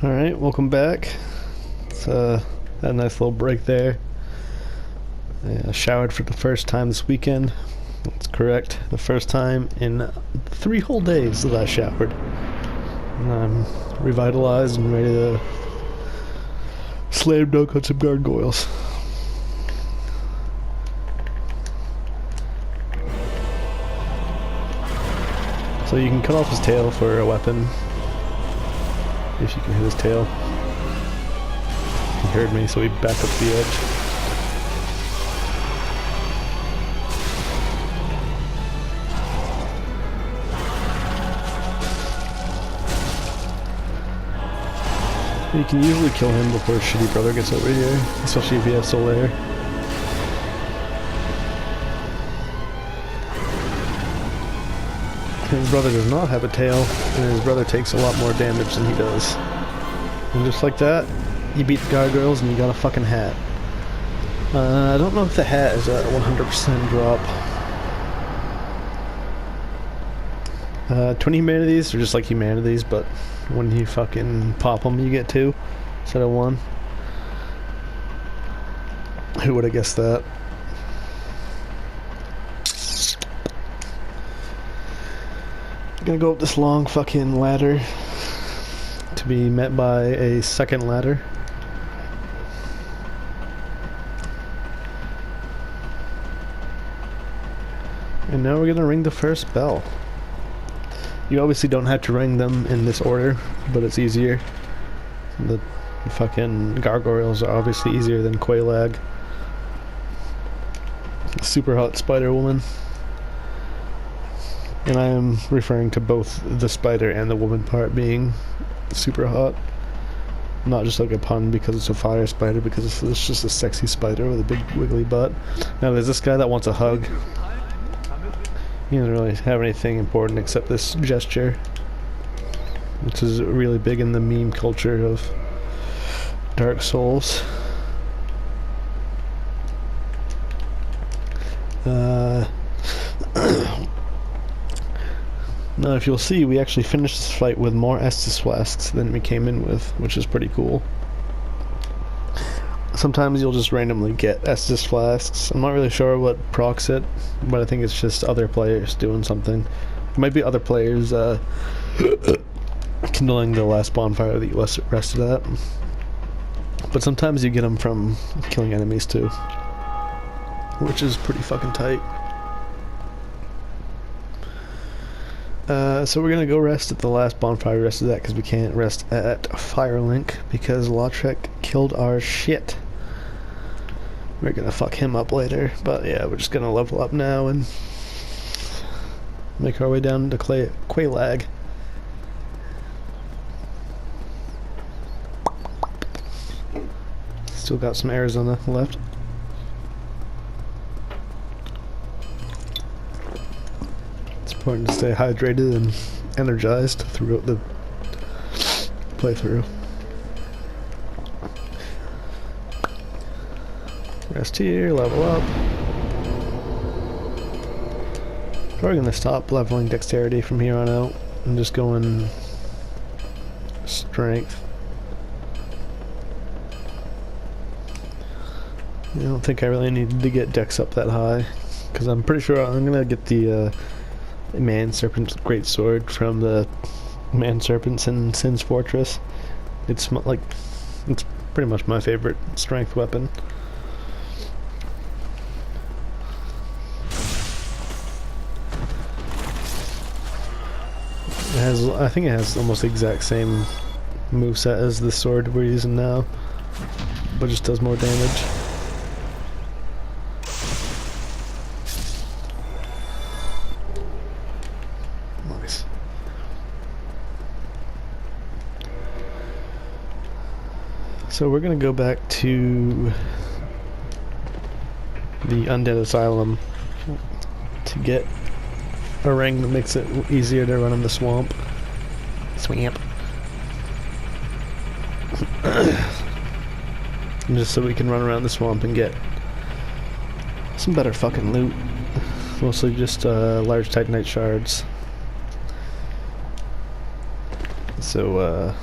Alright, welcome back. It's had a nice little break there. I showered for the first time this weekend. That's correct. The first time in 3 whole days that I showered. And I'm revitalized and ready to slam dunk on some gargoyles. So you can cut off his tail for a weapon. If you can hit his tail. He heard me, so he backed up to the edge. You can usually kill him before his shitty brother gets over here, especially if he has Solaire. His brother does not have a tail, and his brother takes a lot more damage than he does. And just like that, you beat the gargoyles and you got a fucking hat. I don't know if the hat is a 100% drop. 20 humanities are just like humanities, but when you fucking pop them, you get 2 instead of 1. Who would have guessed that? Gonna go up this long fucking ladder to be met by a second ladder. And now we're gonna ring the first bell. You obviously don't have to ring them in this order, but it's easier. The fucking gargoyles are obviously easier than Quelaag. Super hot spider woman. And I am referring to both the spider and the woman part being super hot. Not just like a pun because it's a fire spider, because it's just a sexy spider with a big wiggly butt. Now there's this guy that wants a hug. He doesn't really have anything important except this gesture, which is really big in the meme culture of Dark Souls. Now, if you'll see, we actually finished this fight with more Estus flasks than we came in with, which is pretty cool. Sometimes you'll just randomly get Estus flasks. I'm not really sure what procs it, but I think it's just other players doing something. It might be other players kindling the last bonfire that you rested at. But sometimes you get them from killing enemies too, which is pretty fucking tight. So we're gonna go rest at the last bonfire we rested at, because we can't rest at Firelink because Lautrec killed our shit. We're gonna fuck him up later, but yeah, we're just gonna level up now and make our way down to Quelaag. Still got some Arizona left. Important to stay hydrated and energized throughout the playthrough. Rest here, level up. Probably gonna stop leveling dexterity from here on out. I'm just going strength. I don't think I really need to get dex up that high, because I'm pretty sure I'm gonna get the Man Serpent's Great Sword from the Man Serpents in Sin's Fortress. It's like, it's pretty much my favorite strength weapon. It has, I think it has almost the exact same moveset as the sword we're using now, but just does more damage. So we're gonna go back to the Undead Asylum to get a ring that makes it easier to run in the swamp. Just so we can run around the swamp and get some better fucking loot. Mostly just large Titanite shards. So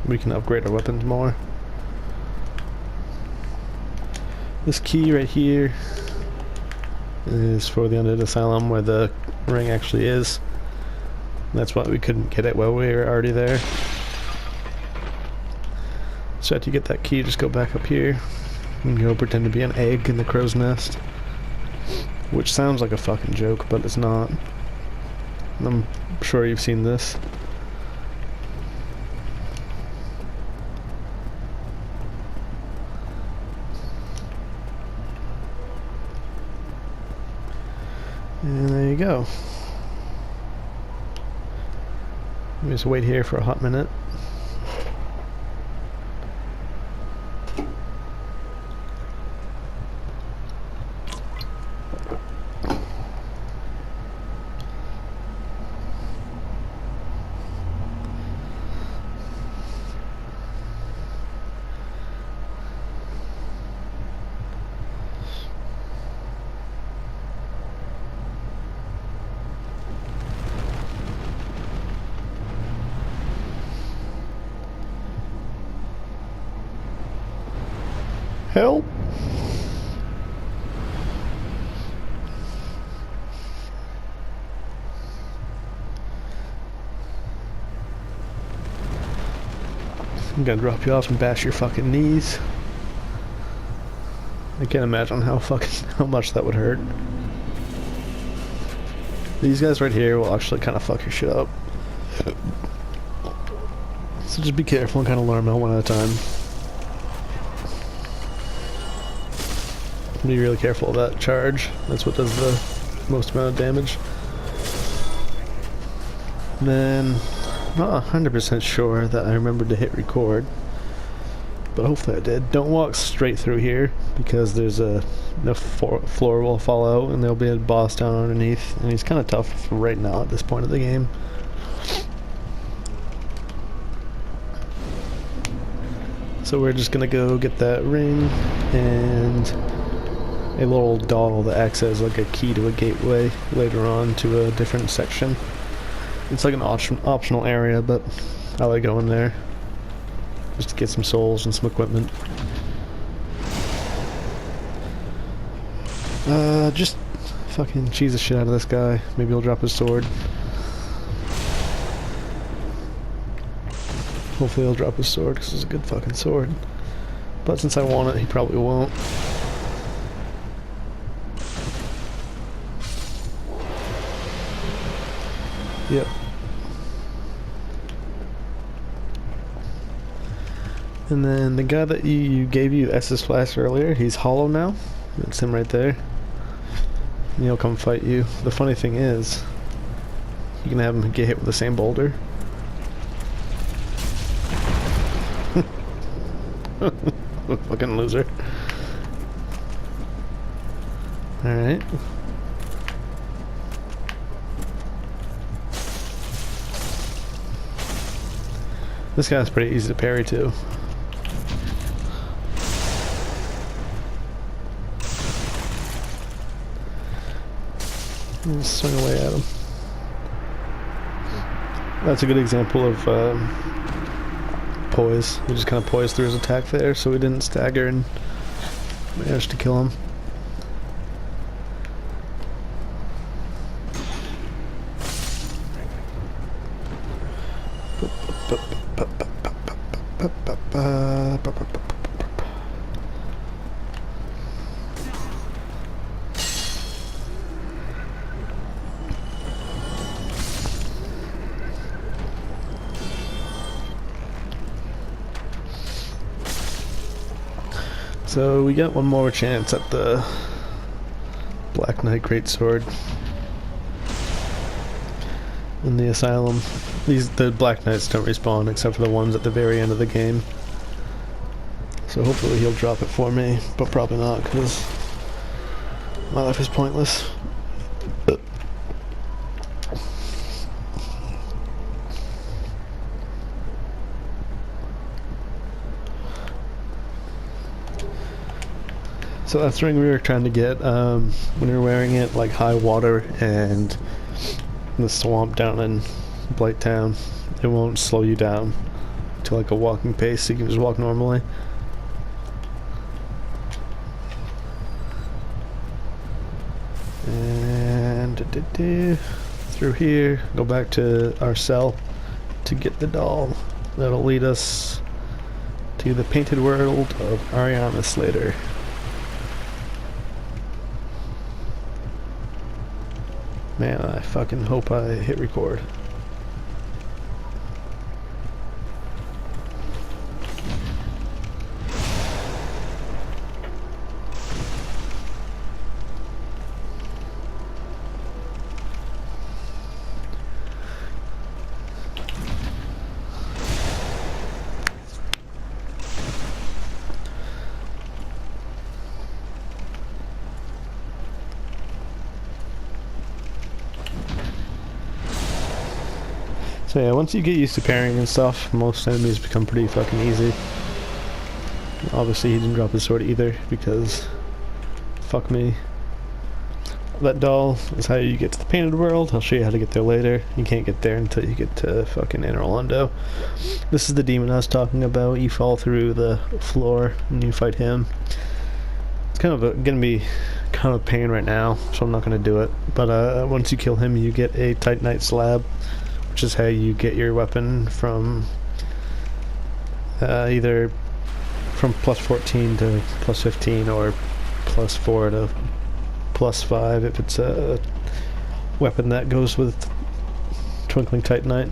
we can upgrade our weapons more. This key right here is for the undead asylum where the ring actually is. That's why we couldn't get it while we were already there. So after you get that key, just go back up here and go pretend to be an egg in the crow's nest. Which sounds like a fucking joke, but it's not. I'm sure you've seen this. And there you go. Let me just wait here for a hot minute. Help! I'm gonna drop you off and bash your fucking knees. I can't imagine how much that would hurt. These guys right here will actually kind of fuck your shit up. So just be careful and kind of lure them out one at a time. Be really careful of that charge. That's what does the most amount of damage. And then, not 100% sure that I remembered to hit record, but hopefully I did. Don't walk straight through here because there's the floor will fall out and there'll be a boss down underneath, and he's kind of tough right now at this point of the game. So we're just gonna go get that ring and a little doll that acts as like a key to a gateway later on to a different section. It's like an optional area, but I like going there just to get some souls and some equipment. Just fucking cheese the shit out of this guy. Maybe he'll drop his sword. Hopefully he'll drop his sword because it's a good fucking sword. But since I want it, he probably won't. Yep. And then the guy that gave you S's flash earlier, he's hollow now. That's him right there. And he'll come fight you. The funny thing is, you can have him get hit with the same boulder. Fucking loser. Alright. This guy's pretty easy to parry too. Just swing away at him. That's a good example of poise. We just kind of poised through his attack there, so we didn't stagger and managed to kill him. So we got one more chance at the Black Knight Greatsword in the Asylum. The Black Knights don't respawn except for the ones at the very end of the game. So hopefully he'll drop it for me, but probably not because my life is pointless. So that's the ring we were trying to get. When you're wearing it, like high water and in the swamp down in Blighttown, it won't slow you down to like a walking pace so you can just walk normally. And through here, go back to our cell to get the doll. That'll lead us to the painted world of REMASTERED. Man, I fucking hope I hit record. So yeah, once you get used to parrying and stuff, most enemies become pretty fucking easy. Obviously he didn't drop his sword either, because fuck me. That doll is how you get to the painted world. I'll show you how to get there later. You can't get there until you get to fucking Inner Orlando. This is the demon I was talking about. You fall through the floor and you fight him. It's kind of gonna be kind of a pain right now, so I'm not gonna do it. But once you kill him, you get a Titanite slab, which is how you get your weapon from either from plus 14 to plus 15 or plus 4 to plus 5 if it's a weapon that goes with Twinkling Titanite.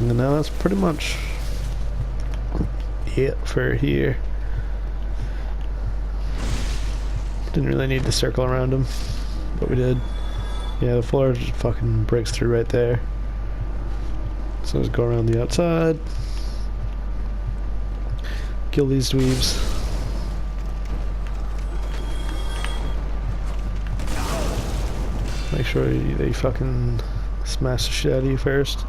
And now that's pretty much it for here. Didn't really need to circle around him, but we did. Yeah, the floor just fucking breaks through right there. So just go around the outside. Kill these dweebs. Make sure they fucking smash the shit out of you first.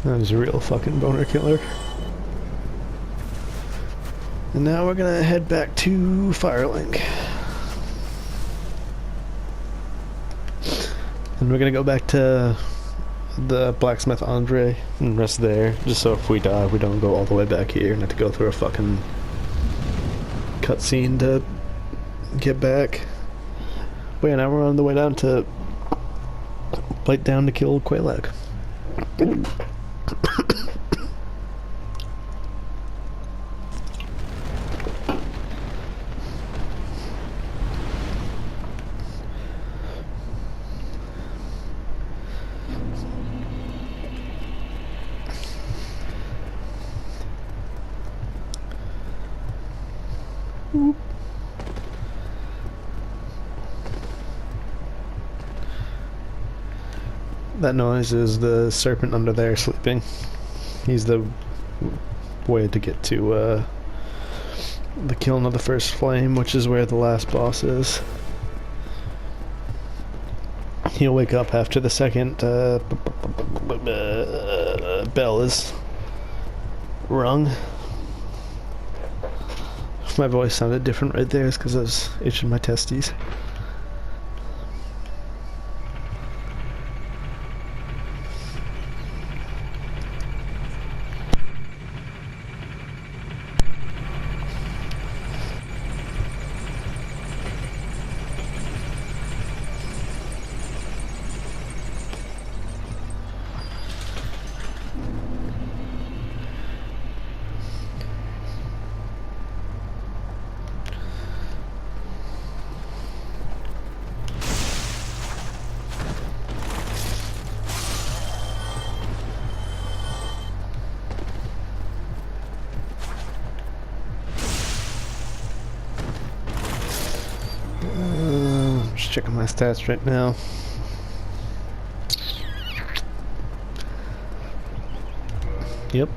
That is a real fucking boner killer. And now we're gonna head back to Firelink. And we're gonna go back to the blacksmith Andre and rest there, just so if we die we don't go all the way back here and have to go through a fucking cutscene to get back. But yeah, now we're on the way down to Bite Down to kill Quelaag. That noise is the serpent under there sleeping. He's the way to get to the kiln of the first flame, which is where the last boss is. He'll wake up after the second bell is rung. If my voice sounded different right there, it's because I was itching my testes. Just checking my stats right now. Yep,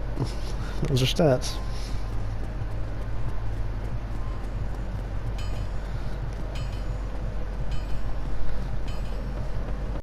those are stats.